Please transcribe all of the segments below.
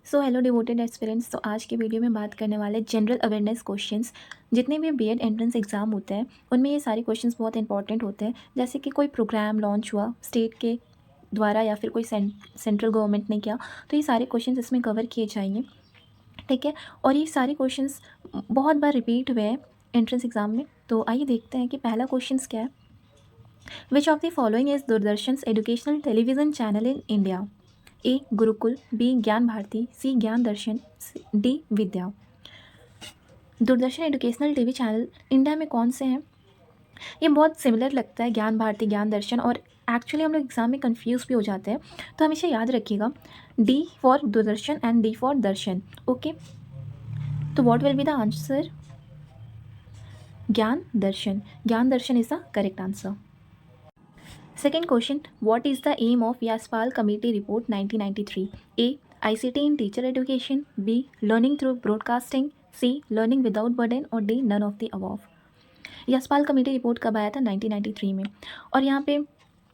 So hello devoted aspirants. तो आज के वीडियो में बात करने वाले जनरल अवेयरनेस क्वेश्चंस। जितने भी बीएड एंट्रेंस एग्ज़ाम होते हैं उनमें ये सारे क्वेश्चंस बहुत इंपॉर्टेंट होते हैं। जैसे कि कोई प्रोग्राम लॉन्च हुआ स्टेट के द्वारा या फिर कोई सेंट्रल गवर्नमेंट ने किया, तो ये सारे क्वेश्चंस इसमें कवर किए जाएंगे। ठीक है, और ये सारे क्वेश्चंस बहुत बार रिपीट हुए हैं एंट्रेंस एग्ज़ाम में। तो आइए देखते हैं कि पहला क्वेश्चन क्या है। Which of the following is Doordarshan educational television channel in India? A Gurukul, B Gyan Bharati, C Gyan Darshan, D Vidya. Doordarshan educational TV channel India में कौन से हैं? ये बहुत सिमिलर लगता है, ज्ञान भारती ज्ञान दर्शन, और एक्चुअली हम लोग एग्जाम में कंफ्यूज भी हो जाते हैं। तो हमेशा याद रखिएगा D for Doordarshan and D for Darshan. Okay, तो what will be the answer? Gyan Darshan. Gyan Darshan is the correct answer. Second question, what is the aim of Yaspal Committee Report 1993? A. ICT in teacher education, B. Learning through broadcasting, C. Learning without burden, और D. None of the above. Yashpal committee report कब आया था? 1993 में। और यहाँ पे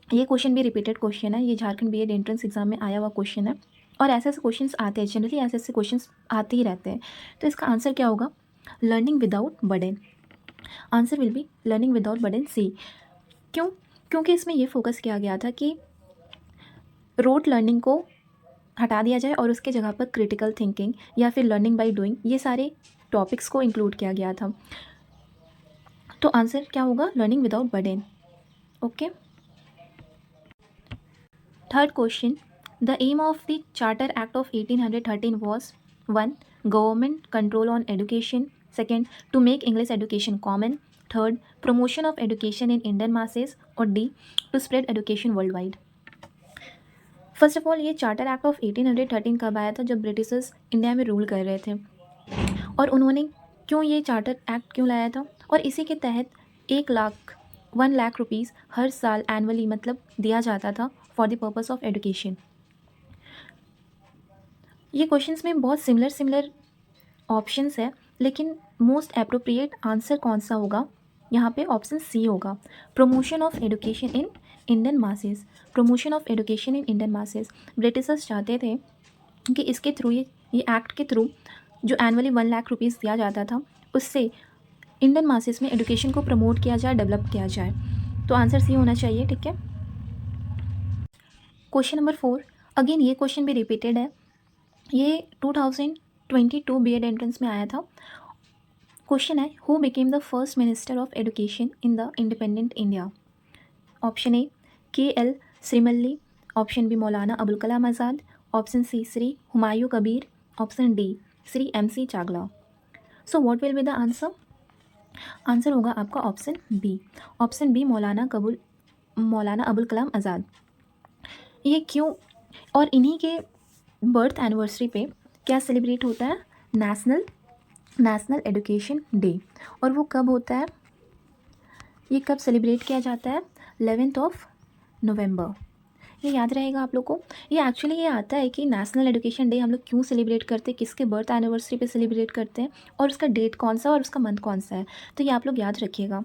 ये question भी रिपीटेड क्वेश्चन है, ये झारखंड बीएड एंट्रेंस एग्जाम में आया हुआ क्वेश्चन है। और ऐसे ऐसे क्वेश्चंस आते हैं, जनरली ऐसे ऐसे क्वेश्चंस आते ही रहते हैं। तो इसका आंसर क्या होगा? Learning without burden. Answer will be learning without burden, C. क्यों? क्योंकि इसमें ये फोकस किया गया था कि रोट लर्निंग को हटा दिया जाए और उसके जगह पर क्रिटिकल थिंकिंग या फिर लर्निंग बाय डूइंग, ये सारे टॉपिक्स को इंक्लूड किया गया था। तो आंसर क्या होगा? Learning without burden. Okay. Third question, the aim of the charter act of 1813 was 1. Government control on education, second to make English education common, third promotion of education in Indian masses, और D to spread education world wide. First of all, ये charter act of 1813 कब आया था? जब Britishers India में rule कर रहे थे। और उन्होंने क्यों ये चार्टर एक्ट क्यों लाया था? और इसी के तहत 1 लाख रुपीज़ हर साल एनुअली मतलब दिया जाता था for the purpose of education. ये क्वेश्चंस में बहुत सिमिलर ऑप्शंस है, लेकिन मोस्ट अप्रोप्रिएट आंसर कौन सा होगा? यहाँ पे ऑप्शन सी होगा, promotion of education in Indian masses. Promotion of education in Indian masses. Britishers चाहते थे कि इसके थ्रू, ये एक्ट के थ्रू जो एनुअली 1 लाख रुपीज़ दिया जाता था, उससे इंडियन मासेस में एजुकेशन को प्रमोट किया जाए, डेवलप किया जाए। तो आंसर सी होना चाहिए। ठीक है। क्वेश्चन नंबर 4, अगेन ये क्वेश्चन भी रिपीटेड है, ये 2022 बीएड एंट्रेंस में आया था। क्वेश्चन है, who became the first minister of education in the independent India? Option A KL Shrimali, option B Maulana Abul Kalam Azad, option C Shri Humayun Kabir, option D Shri MC Chagla. So what will be the answer? Answer होगा आपका option B. Option B Maulana Abul Kalam आज़ाद। ये क्यों? और इन्हीं के birth anniversary पे क्या celebrate होता है? National education day. और वो कब होता है? ये कब सेलिब्रेट किया जाता है? 11 नवंबर। ये याद रहेगा आप लोग को। ये एक्चुअली ये आता है कि नेशनल एजुकेशन डे हम लोग क्यों सेलिब्रेट करते हैं, किसके बर्थ एनिवर्सरी पे सेलिब्रेट करते हैं, और उसका डेट कौन सा और उसका मंथ कौन सा है। तो ये आप लोग याद रखिएगा।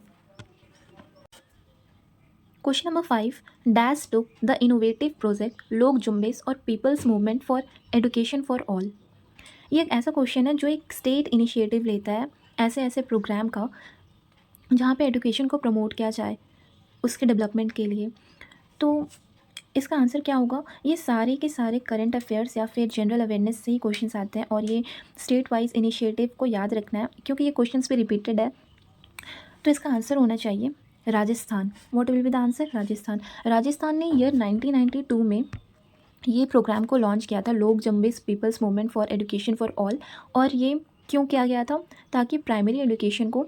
Question number 5, dash took the innovative project लोक जुम्बेश और peoples movement for education for all. ये एक ऐसा क्वेश्चन है जो एक स्टेट इनिशिएटिव लेता है ऐसे ऐसे प्रोग्राम का, जहाँ पे एजुकेशन को प्रमोट किया जाए उसके डेवलपमेंट के लिए। तो इसका आंसर क्या होगा? ये सारे के सारे करंट अफेयर्स या फिर जनरल अवेयरनेस से ही क्वेश्चंस आते हैं, और ये स्टेट वाइज इनिशिएटिव को याद रखना है क्योंकि ये क्वेश्चंस भी रिपीटेड है। तो इसका आंसर होना चाहिए Rajasthan. What will be the answer? Rajasthan. Rajasthan ने ईयर 1992 में ये प्रोग्राम को लॉन्च किया था, Lok Jumbish people's movement for education for all. और ये क्यों किया गया था? ताकि प्राइमरी एजुकेशन को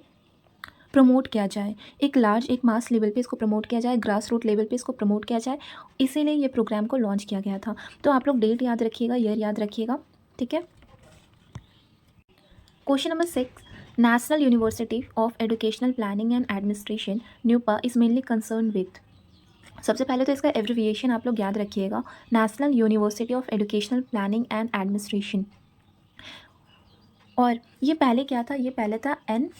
प्रमोट किया जाए, एक मास लेवल पे इसको प्रमोट किया जाए, ग्रास रूट लेवल पे इसको प्रमोट किया जाए, इसीलिए ये प्रोग्राम को लॉन्च किया गया था। तो आप लोग डेट याद रखिएगा, ईयर याद रखिएगा। ठीक है। Question number 6, national university of educational planning and administration NUEPA is mainly concern with. सबसे पहले तो इसका एब्रिविएशन आप लोग याद रखिएगा, national university of educational planning and administration. और ये पहले क्या था? ये पहले था NIEPA,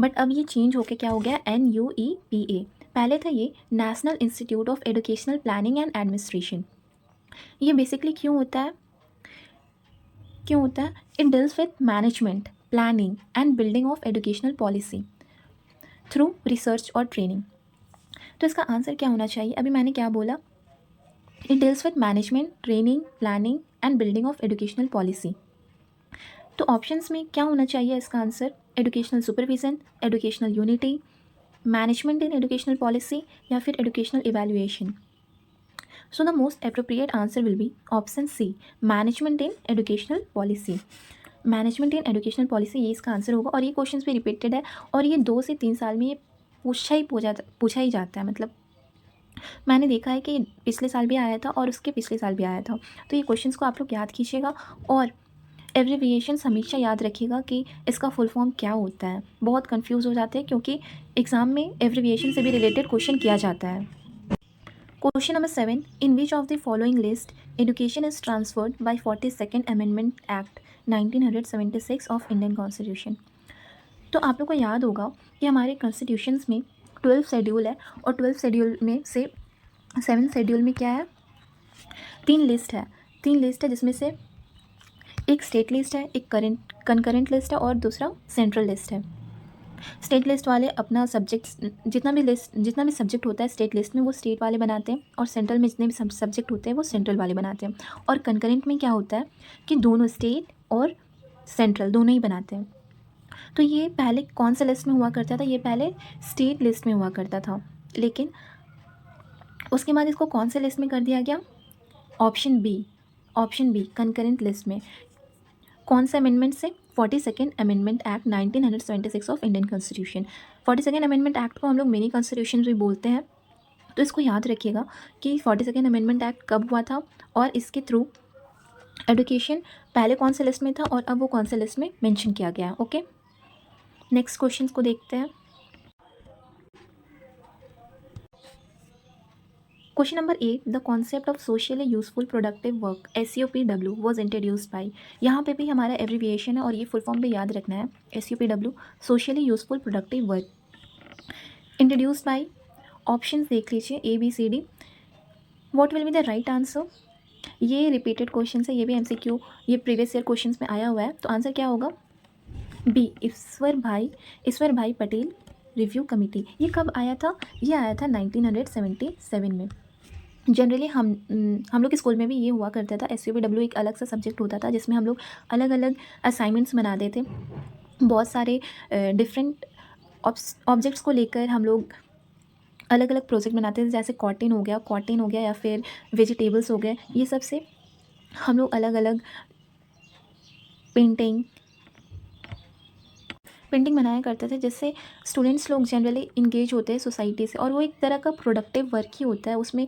बट अब ये चेंज होके क्या हो गया? NUEPA। पहले था ये national institute of educational planning and administration. ये बेसिकली क्यों होता है? It deals with management, planning and building of educational policy through research और ट्रेनिंग। तो इसका आंसर क्या होना चाहिए? अभी मैंने क्या बोला? It deals with management, training, planning and building of educational policy. तो ऑप्शंस में क्या होना चाहिए इसका answer? Educational supervision, educational unity, management in educational policy या फिर educational evaluation. So the most appropriate answer will be option C, management in educational policy. Management in educational policy ये इसका आंसर होगा। और ये क्वेश्चन भी रिपीटेड है और ये 2 से 3 साल में ये पूछा ही जाता है। मतलब मैंने देखा है कि पिछले साल भी आया था और उसके पिछले साल भी आया था। तो ये क्वेश्चंस को आप लोग याद कीजिएगा और एब्रिविएशंस हमेशा याद रखिएगा कि इसका फुल फॉर्म क्या होता है। बहुत कंफ्यूज हो जाते हैं क्योंकि एग्ज़ाम में एब्रिविएशन से भी रिलेटेड क्वेश्चन किया जाता है। Question number 7, in which of the following list education is transferred by 42nd amendment act 1976 of Indian constitution. तो आप लोग को याद होगा कि हमारे कॉन्स्टिट्यूशंस में 12 शेड्यूल है और 12 शेड्यूल में से 7 शेड्यूल में क्या है? 3 लिस्ट है जिसमें से एक स्टेट लिस्ट है, एक कंकरेंट लिस्ट है और दूसरा सेंट्रल लिस्ट है। स्टेट लिस्ट वाले अपना सब्जेक्ट जितना भी सब्जेक्ट होता है स्टेट लिस्ट में वो स्टेट वाले बनाते हैं और सेंट्रल में जितने भी सब्जेक्ट होते हैं वो सेंट्रल वाले बनाते हैं। और कंकरेंट में क्या होता है कि दोनों स्टेट और सेंट्रल दोनों ही बनाते हैं। तो ये पहले कौन सा लिस्ट में हुआ करता था? ये पहले स्टेट लिस्ट में हुआ करता था, लेकिन उसके बाद इसको कौन से लिस्ट में कर दिया गया? ऑप्शन बी कंकरेंट लिस्ट में। कौन सा अमेंडमेंट से? 42nd amendment act 1976 of Indian constitution. 42nd amendment act को हम लोग मिनी कॉन्स्टिट्यूशन भी बोलते हैं। तो इसको याद रखिएगा कि 42nd अमेंडमेंट एक्ट कब हुआ था और इसके थ्रू एजुकेशन पहले कौन से लिस्ट में था और अब वो कौन से लिस्ट में मेंशन किया गया। ओके, नेक्स्ट क्वेश्चन को देखते हैं। Question number 8, the concept of socially useful productive work SUPW was introduced by. यहाँ पे भी हमारा एब्रिविएशन है और ये फुल फॉर्म भी याद रखना है। SUPW socially useful productive work introduced by. Option देख लीजिए ABCD। What will be the right answer? ये रिपीटेड क्वेश्चन है, ये भी MCQ ये प्रीवियस ईयर क्वेश्चन में आया हुआ है। तो आंसर क्या होगा? बी, ईश्वर भाई पटेल रिव्यू कमेटी। ये कब आया था? ये आया था 1977 में। जनरली हम लोग के स्कूल में भी ये हुआ करता था। SUPW एक अलग सा सब्जेक्ट होता था जिसमें हम लोग अलग अलग असाइनमेंट्स बनाते थे। बहुत सारे डिफरेंट ऑब्जेक्ट्स को लेकर हम लोग अलग अलग प्रोजेक्ट बनाते थे, जैसे कॉटन हो गया या फिर वेजिटेबल्स हो गए। ये सब से हम लोग अलग अलग पेंटिंग बनाया करते थे, जिससे स्टूडेंट्स लोग जनरली इंगेज होते हैं सोसाइटी से और वो एक तरह का प्रोडक्टिव वर्क ही होता है। उसमें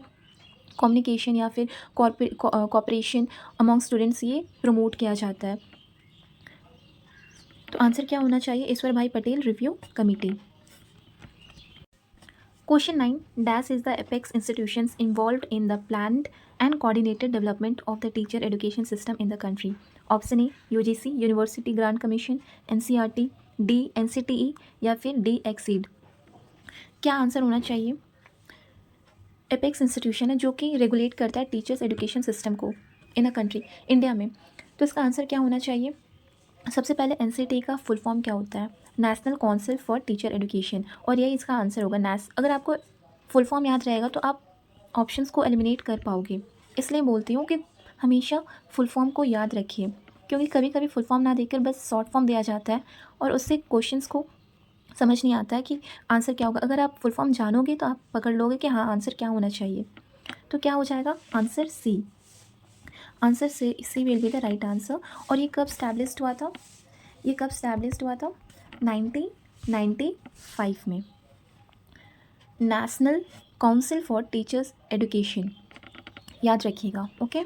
कम्युनिकेशन या फिर कॉपरेशन अमॉन्ग स्टूडेंट्स ये प्रमोट किया जाता है। तो आंसर क्या होना चाहिए? ईश्वर भाई Patel review committee. Question 9, dash is the apex institutions involved in the planned and coordinated development of the teacher education system in the country. Option A UGC university grant commission, NCERT, D NCTE या फिर D exceed. क्या answer होना चाहिए? Apex institution है जो कि regulate करता है टीचर्स एजुकेशन सिस्टम को इन अ कंट्री, इंडिया में। तो इसका आंसर क्या होना चाहिए? सबसे पहले NCTE का फुल फॉर्म क्या होता है? National Council for teacher education, और यही इसका आंसर होगा। अगर आपको फुल फॉर्म याद रहेगा तो आप ऑप्शंस को एलिमिनेट कर पाओगे। इसलिए बोलती हूँ कि हमेशा फुल फॉर्म को याद रखिए, क्योंकि कभी कभी फुल फॉर्म ना देकर बस शॉर्ट फॉर्म दिया जाता है और उससे क्वेश्चंस को समझ नहीं आता है कि आंसर क्या होगा। अगर आप फुल फॉर्म जानोगे तो आप पकड़ लोगे कि हाँ आंसर क्या होना चाहिए। तो क्या हो जाएगा? Answer C. Answer C will be the right answer. और ये कब स्टैब्लिश्ड हुआ था? 1995 में। National Council for Teachers Education, याद रखिएगा। ओके,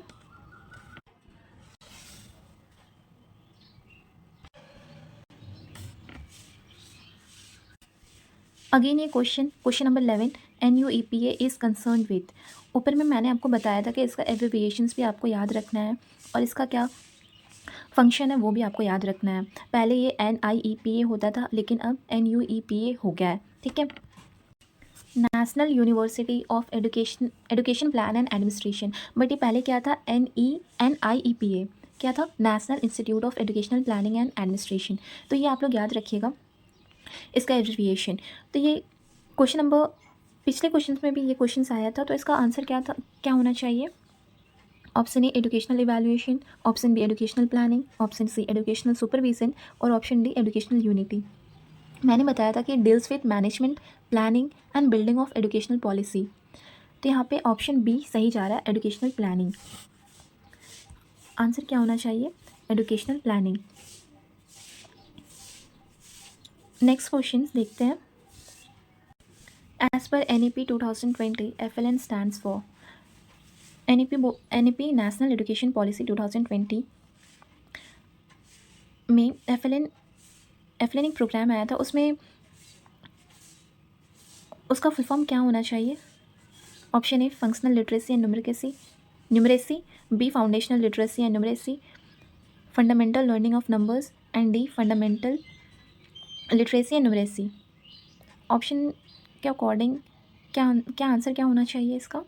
अगेन ये question number 11, NUEPA is concern with. ऊपर में मैंने आपको बताया था कि इसका एब्रिविएशंस भी आपको याद रखना है और इसका क्या फंक्शन है वो भी आपको याद रखना है। पहले ये NIEPA होता था लेकिन अब NUEPA हो गया है। ठीक है, national university of education plan and administration, but ये पहले क्या था, NIEPA, क्या था, national institute of educational planning and administration. तो ये आप लोग याद रखिएगा इसका एब्रिविएशन। तो ये क्वेश्चन नंबर, पिछले क्वेश्चन में भी ये क्वेश्चन आया था, तो इसका आंसर क्या था, क्या होना चाहिए? Option A educational evaluation, option B educational planning, option C educational supervision और ऑप्शन डी एजुकेशनल यूनिटी। मैंने बताया था कि deals with management, planning and building of educational policy. तो यहाँ पे ऑप्शन बी सही जा रहा है, एजुकेशनल प्लानिंग। आंसर क्या होना चाहिए? Educational planning. नेक्स्ट क्वेश्चन देखते हैं। As per NEP 2020, FLN stands for, NEP national education policy 2020 में FLN एक प्रोग्राम आया था, उसमें उसका फुल फॉर्म क्या होना चाहिए? Option A functional literacy and numeracy, B foundational literacy and numeracy, fundamental learning of numbers and D fundamental literacy and numeracy. Option के अकॉर्डिंग क्या आंसर क्या होना चाहिए इसका?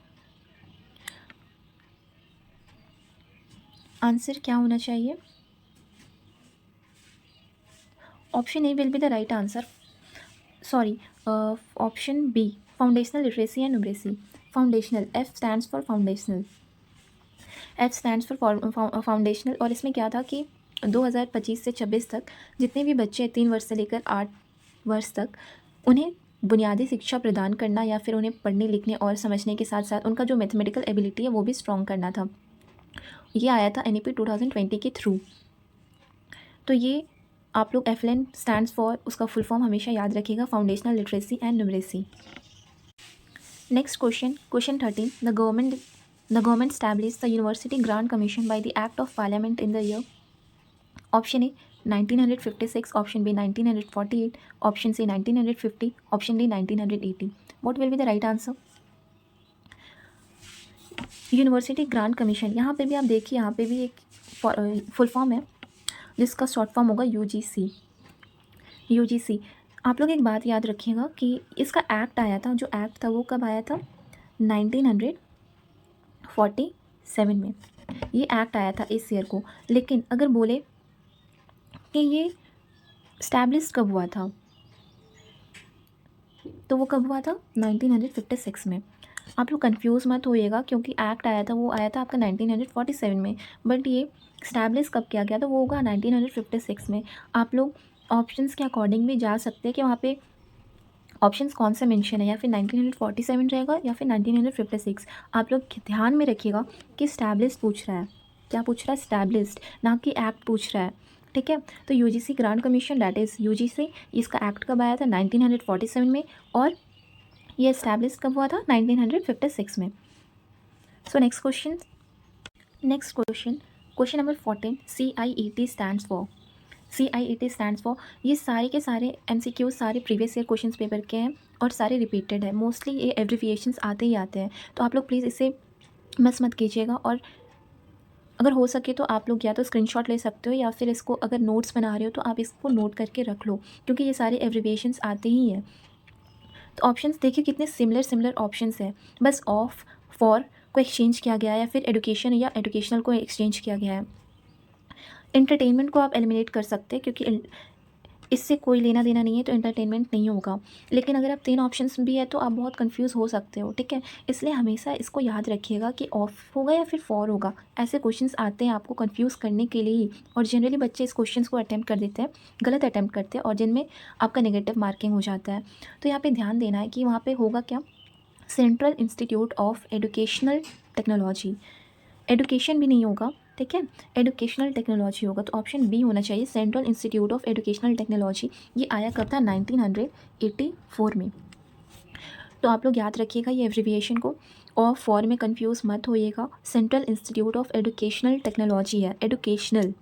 आंसर क्या होना चाहिए? Option A will be the right answer. Sorry, option B foundational literacy and numeracy. Foundational, F stands for foundational, H stands for foundational. और इसमें क्या था कि 2025 से 26 तक जितने भी बच्चे 3 वर्ष से लेकर 8 वर्ष तक, उन्हें बुनियादी शिक्षा प्रदान करना या फिर उन्हें पढ़ने लिखने और समझने के साथ साथ उनका जो मैथमेटिकल एबिलिटी है वो भी स्ट्रॉन्ग करना था। ये आया था NEP 2020 के थ्रू। तो ये आप लोग FLN स्टैंड्स फॉर, उसका फुल फॉर्म हमेशा याद रखिएगा, foundational literacy and numeracy. Next question 13, the government established the University Grant Commission by the Act of Parliament in the year, option A 1956, option B 1948, option C 1950, option D 1980. What will be the right answer? University grant commission, यहाँ पे भी आप देखिए, यहाँ पे भी एक full form है जिसका शॉर्ट फॉर्म होगा UGC। आप लोग एक बात याद रखिएगा कि इसका एक्ट आया था, जो एक्ट था वो कब आया था? 1947 में ये एक्ट आया था इस ईयर को। लेकिन अगर बोले कि ये स्टैब्लिश कब हुआ था, तो वो कब हुआ था? 1956 में। आप लोग कंफ्यूज मत होइएगा, क्योंकि एक्ट आया था वो आया था आपका 1947 में, बट ये स्टैब्लिश कब किया गया था वो होगा 1956 में। आप लोग ऑप्शंस के अकॉर्डिंग भी जा सकते हैं कि वहाँ पे ऑप्शंस कौन सा मेंशन है, या फिर 1947 रहेगा या फिर 1956। आप लोग ध्यान में रखिएगा कि स्टैब्लिश पूछ रहा है, क्या पूछ रहा है? स्टैब्लिश्ड, ना कि एक्ट पूछ रहा है, ठीक है। तो UGC grant commission, that is UGC, इसका एक्ट कब आया था? 1947 में, और ये इस्टेब्लिश कब हुआ था? 1956 में। So next question number 14, CIET stands for, ये सारे के सारे MCQ सारे प्रीवियस ईयर क्वेश्चन पेपर के हैं और सारे रिपीटेड है, मोस्टली ये एब्रिविएशंस आते ही आते हैं। तो आप लोग प्लीज़ इसे मिस मत कीजिएगा, और अगर हो सके तो आप लोग या तो स्क्रीनशॉट ले सकते हो, या फिर इसको अगर नोट्स बना रहे हो तो आप इसको नोट करके रख लो, क्योंकि ये सारे एब्रिविएशंस आते ही हैं। तो ऑप्शंस देखिए कितने सिमिलर ऑप्शंस हैं, बस ऑफ फॉर को एक्सचेंज किया गया है, या फिर एजुकेशन या एजुकेशनल को एक्सचेंज किया गया है। एंटरटेनमेंट को आप एलिमिनेट कर सकते हैं, क्योंकि इससे कोई लेना देना नहीं है, तो एंटरटेनमेंट नहीं होगा। लेकिन अगर आप 3 ऑप्शंस भी है तो आप बहुत कंफ्यूज हो सकते हो, ठीक है। इसलिए हमेशा इसको याद रखिएगा कि ऑफ होगा या फिर फॉर होगा। ऐसे क्वेश्चंस आते हैं आपको कंफ्यूज करने के लिए ही, और जनरली बच्चे इस क्वेश्चन को अटैम्प्ट कर देते हैं, गलत अटैम्प्ट करते हैं, और जिनमें आपका नेगेटिव मार्किंग हो जाता है। तो यहाँ पर ध्यान देना है कि वहाँ पर होगा क्या? Central institute of educational technology. Education भी नहीं होगा, ठीक है, एजुकेशनल टेक्नोलॉजी होगा। तो ऑप्शन बी होना चाहिए, central institute of educational technology. ये आया कब था? 1984 में। तो आप लोग याद रखिएगा ये एब्रिविएशन को, और फॉर में कंफ्यूज मत होइएगा। Central institute of educational technology है, एजुकेशनल।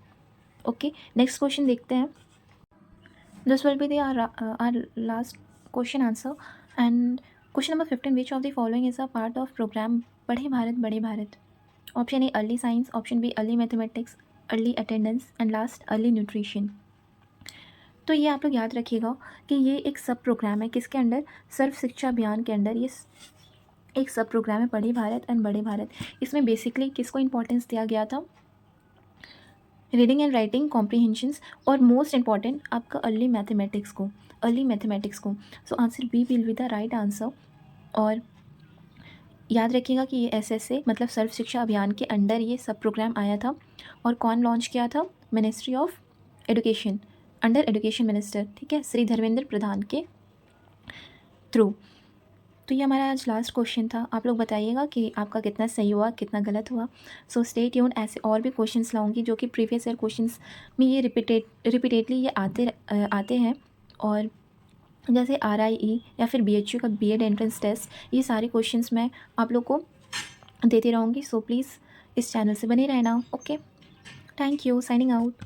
ओके, नेक्स्ट क्वेश्चन देखते हैं। This will be our last question answer, and question number 15, which of the following is a part of program Padhe Bharat Badhe Bharat? Option A early science, option B early mathematics, early attendance, and last early nutrition. तो ये आप लोग याद रखिएगा कि ये एक सब प्रोग्राम है किसके अंडर, सर्व शिक्षा अभियान के अंडर ये एक सब प्रोग्राम है, पढ़े भारत एंड बड़े भारत। इसमें बेसिकली किसको इंपॉर्टेंस दिया गया था, रीडिंग एंड राइटिंग कॉम्प्रीहेंशंस, और मोस्ट इंपॉर्टेंट आपका अर्ली मैथमेटिक्स को। So answer B will be the right answer. और याद रखिएगा कि ये SSA मतलब सर्व शिक्षा अभियान के अंडर ये सब प्रोग्राम आया था, और कौन लॉन्च किया था, ministry of education, under education minister, ठीक है, श्री धर्मेंद्र प्रधान के थ्रू। तो ये हमारा आज लास्ट क्वेश्चन था। आप लोग बताइएगा कि आपका कितना सही हुआ, कितना गलत हुआ। सो स्टे ट्यून, ऐसे और भी क्वेश्चंस लाऊंगी जो कि प्रीवियस ईयर क्वेश्चंस में ये रिपीटेडली ये आते हैं। और जैसे RIE या फिर BHU का B.Ed एंट्रेंस टेस्ट, ये सारे क्वेश्चंस मैं आप लोग को देती रहूँगी। सो प्लीज़ इस चैनल से बने रहना। Okay, thank you, signing out.